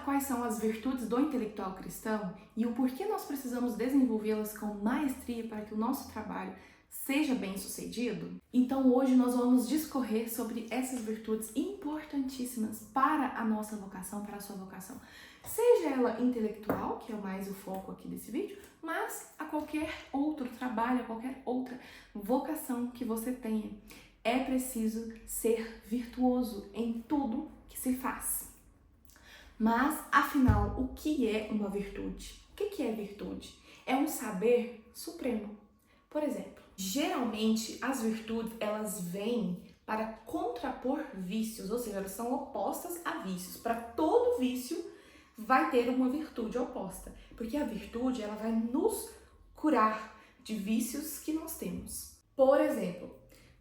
quais são as virtudes do intelectual cristão e o porquê nós precisamos desenvolvê-las com maestria para que o nosso trabalho seja bem sucedido? Então hoje nós vamos discorrer sobre essas virtudes importantíssimas para a nossa vocação, para a sua vocação. Seja ela intelectual, que é mais o foco aqui desse vídeo, mas a qualquer outro trabalho, a qualquer outra vocação que você tenha. É preciso ser virtuoso em tudo que se faz. Mas, afinal, o que é uma virtude? O que é virtude? É um saber supremo. Por exemplo, geralmente as virtudes elas vêm para contrapor vícios, ou seja, elas são opostas a vícios. Para todo vício vai ter uma virtude oposta, porque a virtude ela vai nos curar de vícios que nós temos. Por exemplo,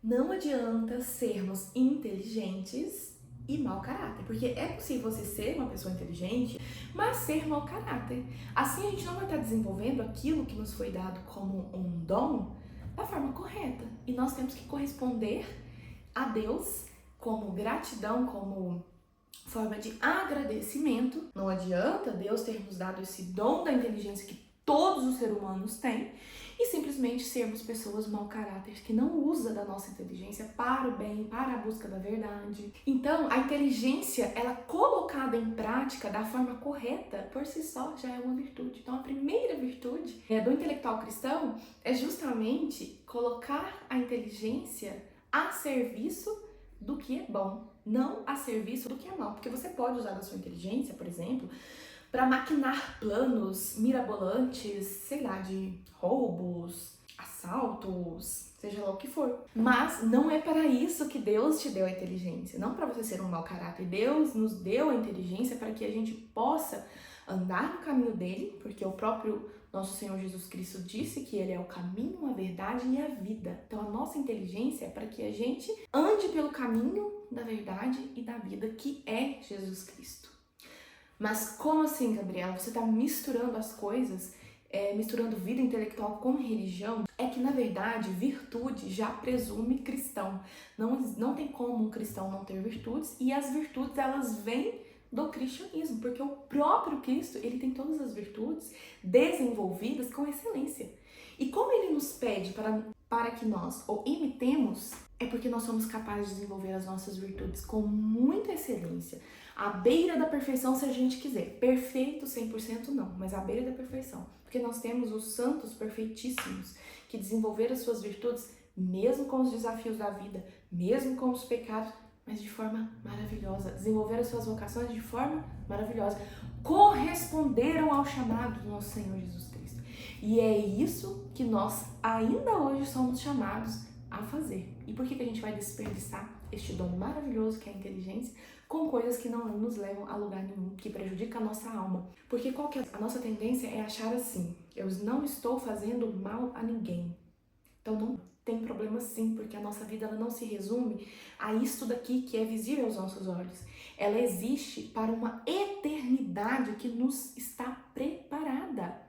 não adianta sermos inteligentes e mau caráter, porque é possível você ser uma pessoa inteligente, mas ser mau caráter. Assim a gente não vai estar desenvolvendo aquilo que nos foi dado como um dom da forma correta. E nós temos que corresponder a Deus como gratidão, como forma de agradecimento. Não adianta Deus ter nos dado esse dom da inteligência que todos os seres humanos têm e simplesmente sermos pessoas mau caráter que não usam da nossa inteligência para o bem, para a busca da verdade. Então, a inteligência, ela colocada em prática da forma correta, por si só já é uma virtude. Então, a primeira virtude do intelectual cristão é justamente colocar a inteligência a serviço do que é bom, não a serviço do que é mal. Porque você pode usar da sua inteligência, por exemplo, para maquinar planos mirabolantes, sei lá, de roubos, assaltos, seja lá o que for. Mas não é para isso que Deus te deu a inteligência, não para você ser um mau caráter. Deus nos deu a inteligência para que a gente possa andar no caminho dele, porque o próprio nosso Senhor Jesus Cristo disse que ele é o caminho, a verdade e a vida. Então a nossa inteligência é para que a gente ande pelo caminho da verdade e da vida, que é Jesus Cristo. Mas como assim, Gabriela? Você está misturando as coisas, misturando vida intelectual com religião? É que, na verdade, virtude já presume cristão. Não tem como um cristão não ter virtudes, e as virtudes, elas vêm do cristianismo, porque o próprio Cristo, ele tem todas as virtudes desenvolvidas com excelência. E como ele nos pede para que nós o imitemos, é porque nós somos capazes de desenvolver as nossas virtudes com muita excelência, à beira da perfeição se a gente quiser. Perfeito 100% não, mas à beira da perfeição. Porque nós temos os santos perfeitíssimos que desenvolveram as suas virtudes mesmo com os desafios da vida, mesmo com os pecados, mas de forma maravilhosa. Desenvolveram as suas vocações de forma maravilhosa. Corresponderam ao chamado do nosso Senhor Jesus Cristo. E é isso que nós ainda hoje somos chamados a fazer. E por que a gente vai desperdiçar este dom maravilhoso que é a inteligência com coisas que não nos levam a lugar nenhum, que prejudicam a nossa alma? Porque a nossa tendência é achar assim: eu não estou fazendo mal a ninguém. Então não tem problema sim, porque a nossa vida ela não se resume a isso daqui que é visível aos nossos olhos. Ela existe para uma eternidade que nos está preparada.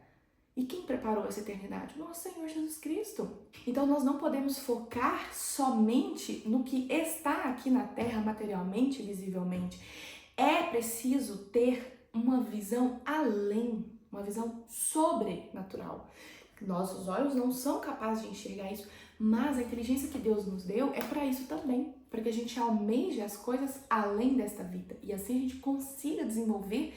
E quem preparou essa eternidade? Nosso Senhor Jesus Cristo. Então nós não podemos focar somente no que está aqui na Terra materialmente, visivelmente. É preciso ter uma visão além, uma visão sobrenatural. Nossos olhos não são capazes de enxergar isso, mas a inteligência que Deus nos deu é para isso também, para que a gente almeje as coisas além desta vida e assim a gente consiga desenvolver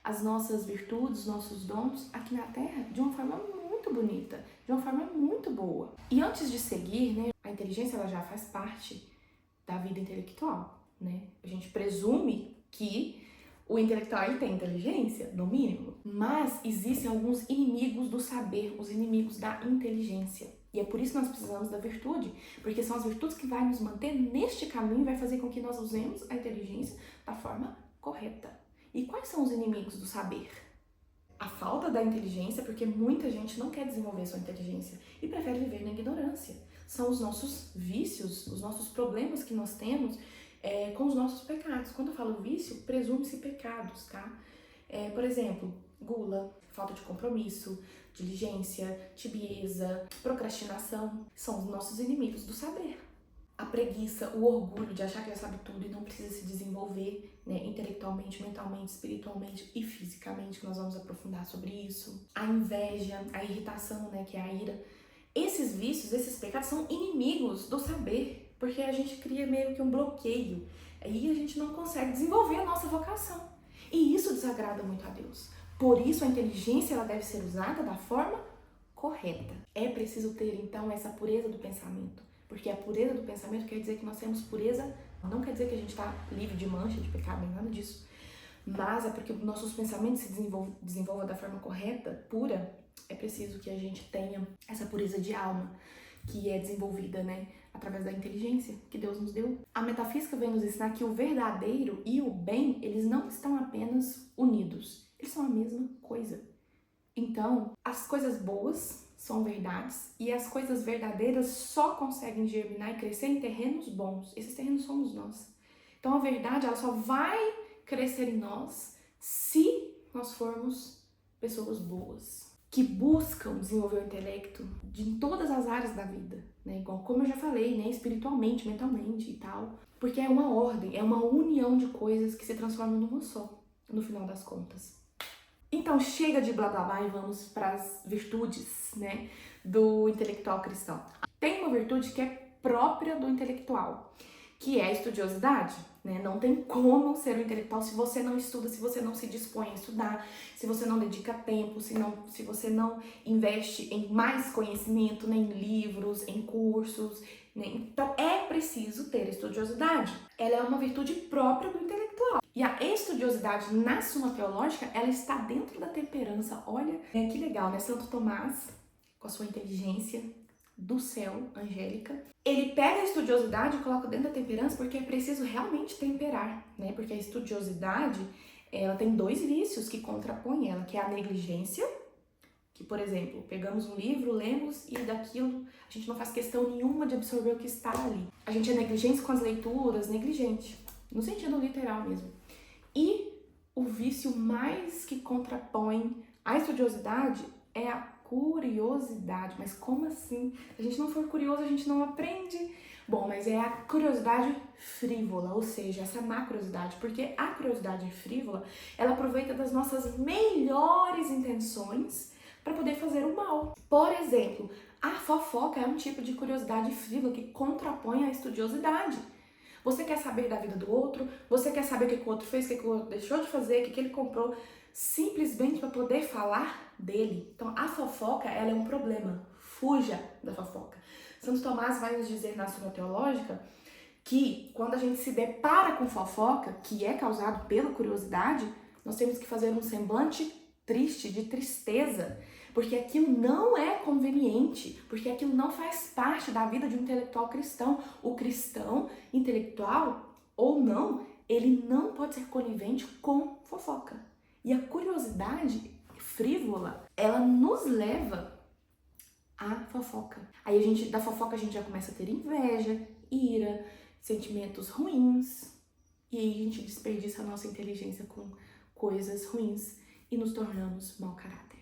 as nossas virtudes, os nossos dons aqui na Terra de uma forma muito bonita, de uma forma muito boa. E antes de seguir, né, a inteligência ela já faz parte da vida intelectual, né? A gente presume que o intelectual ele tem inteligência, no mínimo, mas existem alguns inimigos do saber, os inimigos da inteligência. E é por isso que nós precisamos da virtude, porque são as virtudes que vai nos manter neste caminho e vai fazer com que nós usemos a inteligência da forma correta. E quais são os inimigos do saber? A falta da inteligência, porque muita gente não quer desenvolver sua inteligência e prefere viver na ignorância. São os nossos vícios, os nossos problemas que nós temos com os nossos pecados. Quando eu falo vício, presume-se pecados, tá? Por exemplo, gula, falta de compromisso, diligência, tibieza, procrastinação, são os nossos inimigos do saber. a preguiça, o orgulho de achar que já sabe tudo e não precisa se desenvolver, né, intelectualmente, mentalmente, espiritualmente e fisicamente, que nós vamos aprofundar sobre isso. A inveja, a irritação, né, que é a ira. Esses vícios, esses pecados são inimigos do saber, porque a gente cria meio que um bloqueio. Aí a gente não consegue desenvolver a nossa vocação. E isso desagrada muito a Deus. Por isso a inteligência ela deve ser usada da forma correta. É preciso ter então essa pureza do pensamento, porque a pureza do pensamento quer dizer que nós temos pureza, não quer dizer que a gente está livre de mancha, de pecado, nem nada disso, mas é porque nossos pensamentos se desenvolvam da forma correta, pura. É preciso que a gente tenha essa pureza de alma, que é desenvolvida, né, através da inteligência que Deus nos deu. A metafísica vem nos ensinar que o verdadeiro e o bem, eles não estão apenas unidos, eles são a mesma coisa. Então, as coisas boas são verdades e as coisas verdadeiras só conseguem germinar e crescer em terrenos bons. Esses terrenos somos nós. Então, a verdade, ela só vai crescer em nós se nós formos pessoas boas, que buscam desenvolver o intelecto em todas as áreas da vida, né? Igual como eu já falei, né? Espiritualmente, mentalmente e tal. Porque é uma ordem, é uma união de coisas que se transformam numa só, no final das contas. Então, chega de blá blá blá e vamos para as virtudes, né, do intelectual cristão. Tem uma virtude que é própria do intelectual, que é a estudiosidade, né? Não tem como ser um intelectual se você não estuda, se você não se dispõe a estudar, se você não dedica tempo, se você não investe em mais conhecimento, né, em livros, em cursos, né? Então, é preciso ter estudiosidade. Ela é uma virtude própria do intelectual. E a estudiosidade na Suma Teológica, ela está dentro da temperança. Olha, que legal, né? Santo Tomás, com a sua inteligência do céu, angélica, ele pega a estudiosidade e coloca dentro da temperança porque é preciso realmente temperar, né? Porque a estudiosidade, ela tem dois vícios que contrapõem ela, que é a negligência, que, por exemplo, pegamos um livro, lemos e daquilo a gente não faz questão nenhuma de absorver o que está ali. A gente é negligente com as leituras, negligente, no sentido literal mesmo. E o vício mais que contrapõe a estudiosidade é a curiosidade. Mas como assim? Se a gente não for curioso, a gente não aprende. Bom, mas é a curiosidade frívola, ou seja, essa má curiosidade, porque a curiosidade frívola, ela aproveita das nossas melhores intenções para poder fazer o mal. Por exemplo, a fofoca é um tipo de curiosidade frívola que contrapõe a estudiosidade. Você quer saber da vida do outro, você quer saber o que o outro fez, o que o outro deixou de fazer, o que ele comprou, simplesmente para poder falar dele. Então, a fofoca, ela é um problema. Fuja da fofoca. Santo Tomás vai nos dizer na Suma Teológica que quando a gente se depara com fofoca, que é causado pela curiosidade, nós temos que fazer um semblante triste, de tristeza, porque aquilo não é conveniente, porque aquilo não faz parte da vida de um intelectual cristão. O cristão intelectual, ou não, ele não pode ser conivente com fofoca. E a curiosidade frívola, ela nos leva à fofoca. Aí da fofoca a gente já começa a ter inveja, ira, sentimentos ruins, e aí a gente desperdiça a nossa inteligência com coisas ruins e nos tornamos mau caráter.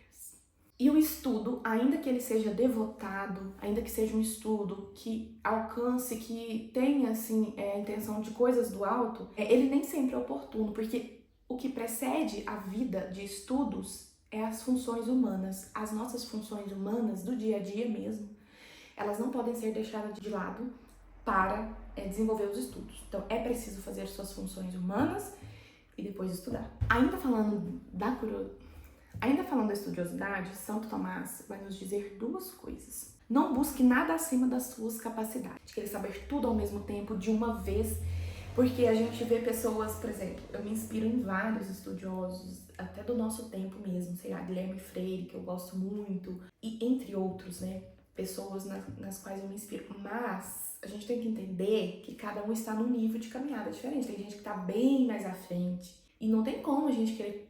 E o estudo, ainda que ele seja devotado, ainda que seja um estudo que alcance, que tenha assim, a intenção de coisas do alto, ele nem sempre é oportuno, porque o que precede a vida de estudos é as funções humanas. As nossas funções humanas do dia a dia mesmo, elas não podem ser deixadas de lado para desenvolver os estudos. Então é preciso fazer suas funções humanas e depois estudar. Ainda falando da estudiosidade, Santo Tomás vai nos dizer duas coisas. Não busque nada acima das suas capacidades. Querer saber tudo ao mesmo tempo, de uma vez, porque a gente vê pessoas, por exemplo, eu me inspiro em vários estudiosos, até do nosso tempo mesmo, sei lá, Guilherme Freire, que eu gosto muito, e entre outros, né, pessoas nas quais eu me inspiro. Mas a gente tem que entender que cada um está num nível de caminhada diferente. Tem gente que está bem mais à frente, e não tem como a gente querer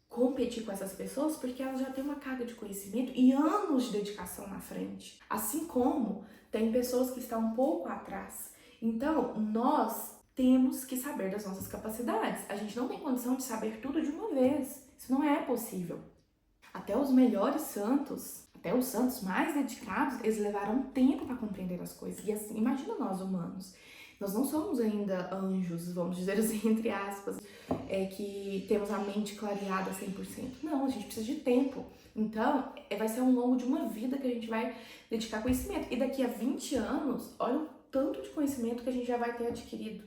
competir com essas pessoas porque elas já têm uma carga de conhecimento e anos de dedicação na frente. Assim como tem pessoas que estão um pouco atrás. Então, nós temos que saber das nossas capacidades. A gente não tem condição de saber tudo de uma vez. Isso não é possível. Até os melhores santos, Até os santos mais dedicados, eles levaram tempo para compreender as coisas. E assim, imagina nós humanos. Nós não somos ainda anjos, vamos dizer assim, entre aspas, que temos a mente clareada 100%. Não, a gente precisa de tempo. Então, vai ser ao longo de uma vida que a gente vai dedicar conhecimento. E daqui a 20 anos, olha o tanto de conhecimento que a gente já vai ter adquirido.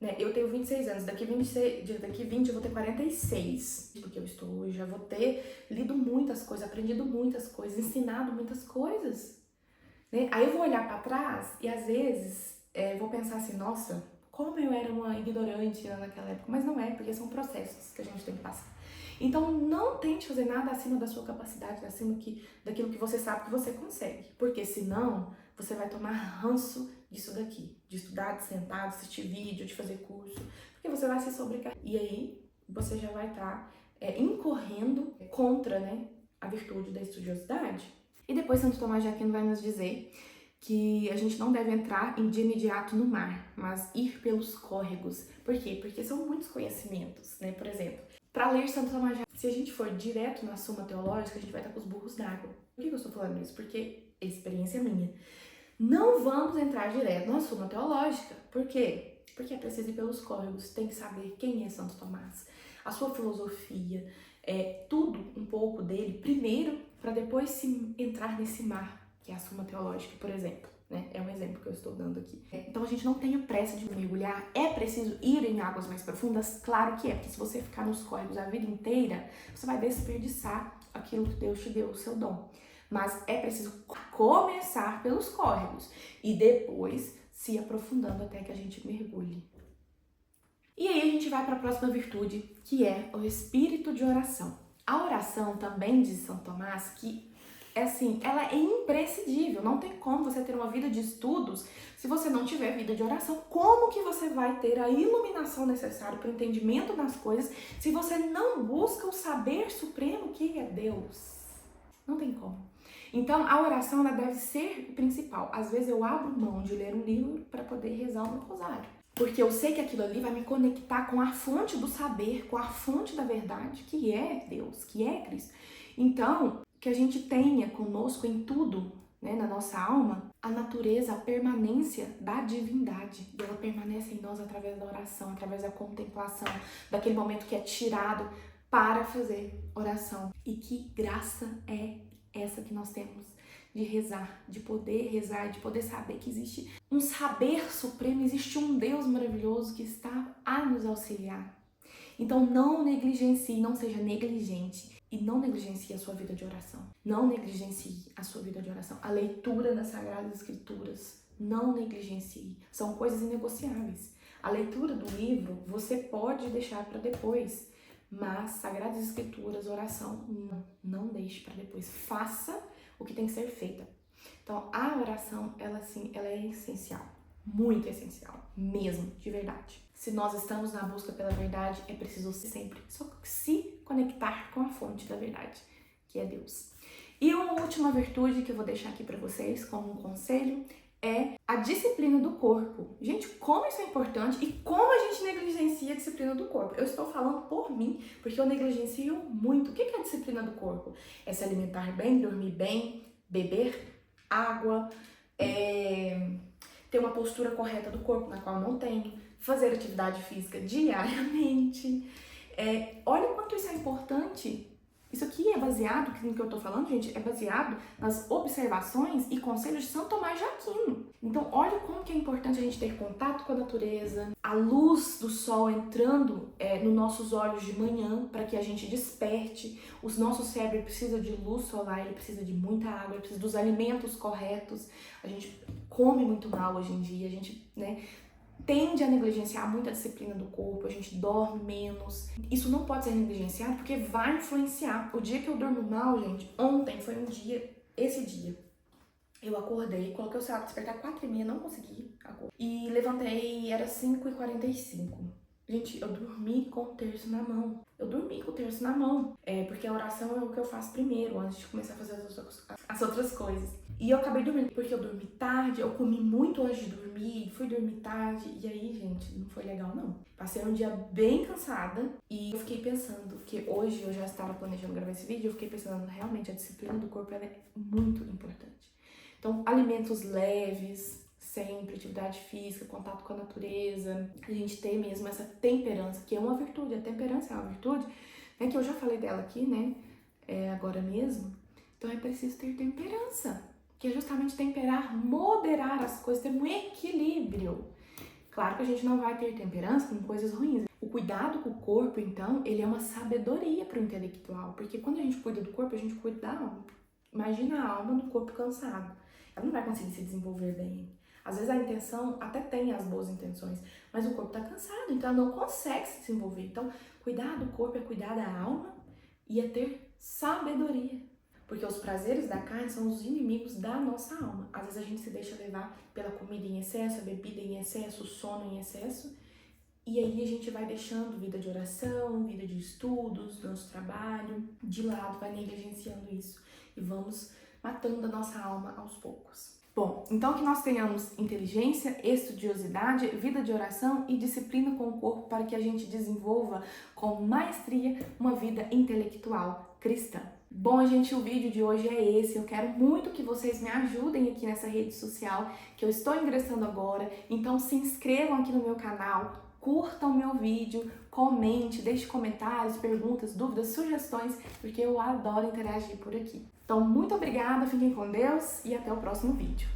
Né? Eu tenho 26 anos, daqui 20 eu vou ter 46, porque eu estou hoje, já vou ter lido muitas coisas, aprendido muitas coisas, ensinado muitas coisas. Né? Aí eu vou olhar para trás e às vezes vou pensar assim, nossa, como eu era uma ignorante naquela época, mas não é, porque são processos que a gente tem que passar. Então não tente fazer nada acima da sua capacidade, acima daquilo que você sabe que você consegue, porque senão você vai tomar ranço disso daqui, de estudar, de sentar, de assistir vídeo, de fazer curso, porque você vai se sobrecarregar. E aí você já vai estar incorrendo contra, né, a virtude da estudiosidade. E depois Santo Tomás de Aquino vai nos dizer que a gente não deve entrar de imediato no mar, mas ir pelos córregos. Por quê? Porque são muitos conhecimentos, né? Por exemplo, para ler Santo Tomás de Aquino, se a gente for direto na Suma Teológica, a gente vai estar com os burros d'água. Por que eu estou falando isso? Porque é experiência minha. Não vamos entrar direto na Suma Teológica. Por quê? Porque é preciso ir pelos córregos. Tem que saber quem é Santo Tomás, a sua filosofia, tudo um pouco dele, primeiro, para depois se entrar nesse mar, que é a Suma Teológica, por exemplo. Né? É um exemplo que eu estou dando aqui. Então a gente não tem pressa de mergulhar. É preciso ir em águas mais profundas? Claro que é, porque se você ficar nos córregos a vida inteira, você vai desperdiçar aquilo que Deus te deu, o seu dom. Mas é preciso começar pelos córregos e depois se aprofundando até que a gente mergulhe. E aí a gente vai para a próxima virtude, que é o espírito de oração. A oração também, diz São Tomás, que ela é imprescindível. Não tem como você ter uma vida de estudos se você não tiver vida de oração. Como que você vai ter a iluminação necessária para o entendimento das coisas se você não busca o saber supremo que é Deus? Não tem como. Então, a oração ela deve ser principal. Às vezes eu abro mão de ler um livro para poder rezar o meu rosário. Porque eu sei que aquilo ali vai me conectar com a fonte do saber, com a fonte da verdade, que é Deus, que é Cristo. Então, que a gente tenha conosco em tudo, né, na nossa alma, a natureza, a permanência da divindade. E ela permanece em nós através da oração, através da contemplação, daquele momento que é tirado para fazer oração. E que graça é essa que nós temos de rezar, de poder saber que existe um saber supremo, existe um Deus maravilhoso que está a nos auxiliar. Então não negligencie, não seja negligente e não negligencie a sua vida de oração. Não negligencie a sua vida de oração. A leitura das Sagradas Escrituras, não negligencie. São coisas inegociáveis. A leitura do livro você pode deixar para depois, mas Sagradas Escrituras, oração, não deixe para depois. Faça o que tem que ser feito. Então, a oração, ela é essencial. Muito essencial. Mesmo, de verdade. Se nós estamos na busca pela verdade, é preciso sempre só se conectar com a fonte da verdade, que é Deus. E uma última virtude que eu vou deixar aqui para vocês como um conselho é a disciplina do corpo. Gente, como isso é importante e como a gente negligencia a disciplina do corpo. Eu estou falando por mim, porque eu negligencio muito. O que é a disciplina do corpo? É se alimentar bem, dormir bem, beber água, ter uma postura correta do corpo, na qual não tenho, fazer atividade física diariamente. Olha o quanto isso é importante. Isso aqui é baseado, no que eu tô falando, gente, é baseado nas observações e conselhos de São Tomás de Aquino. Então, olha como que é importante a gente ter contato com a natureza, a luz do sol entrando nos nossos olhos de manhã para que a gente desperte. O nosso cérebro precisa de luz solar, ele precisa de muita água, ele precisa dos alimentos corretos. A gente come muito mal hoje em dia, a gente, tende a negligenciar muito a disciplina do corpo, a gente dorme menos. Isso não pode ser negligenciado porque vai influenciar. O dia que eu durmo mal, gente, ontem foi esse dia. Eu acordei, coloquei o celular para despertar 4h30, não consegui acordar. E levantei, era 5h45. Gente, eu dormi com o terço na mão. Porque a oração é o que eu faço primeiro, antes de começar a fazer as outras coisas. E eu acabei dormindo porque eu dormi tarde, eu comi muito antes de dormir, fui dormir tarde, e aí, gente, não foi legal não. Passei um dia bem cansada e eu fiquei pensando, que hoje eu já estava planejando gravar esse vídeo, eu fiquei pensando, realmente a disciplina do corpo ela é muito importante. Então, alimentos leves, sempre, atividade física, contato com a natureza, a gente ter mesmo essa temperança, que é uma virtude, a temperança é uma virtude, né, que eu já falei dela aqui, né, agora mesmo. Então é preciso ter temperança, que é justamente temperar, moderar as coisas, ter um equilíbrio. Claro que a gente não vai ter temperança com coisas ruins. O cuidado com o corpo, então, ele é uma sabedoria para o intelectual, porque quando a gente cuida do corpo, a gente cuida da alma. Imagina a alma no corpo cansado. Ela não vai conseguir se desenvolver bem. Às vezes a intenção até tem as boas intenções, mas o corpo está cansado, então ela não consegue se desenvolver. Então, cuidar do corpo é cuidar da alma e é ter sabedoria. Porque os prazeres da carne são os inimigos da nossa alma. Às vezes a gente se deixa levar pela comida em excesso, a bebida em excesso, o sono em excesso. E aí a gente vai deixando vida de oração, vida de estudos, nosso trabalho de lado, vai negligenciando isso. E vamos matando a nossa alma aos poucos. Bom, então que nós tenhamos inteligência, estudiosidade, vida de oração e disciplina com o corpo para que a gente desenvolva com maestria uma vida intelectual cristã. Bom, gente, o vídeo de hoje é esse. Eu quero muito que vocês me ajudem aqui nessa rede social que eu estou ingressando agora. Então se inscrevam aqui no meu canal, curtam o meu vídeo, comente, deixe comentários, perguntas, dúvidas, sugestões, porque eu adoro interagir por aqui. Então, muito obrigada, fiquem com Deus e até o próximo vídeo.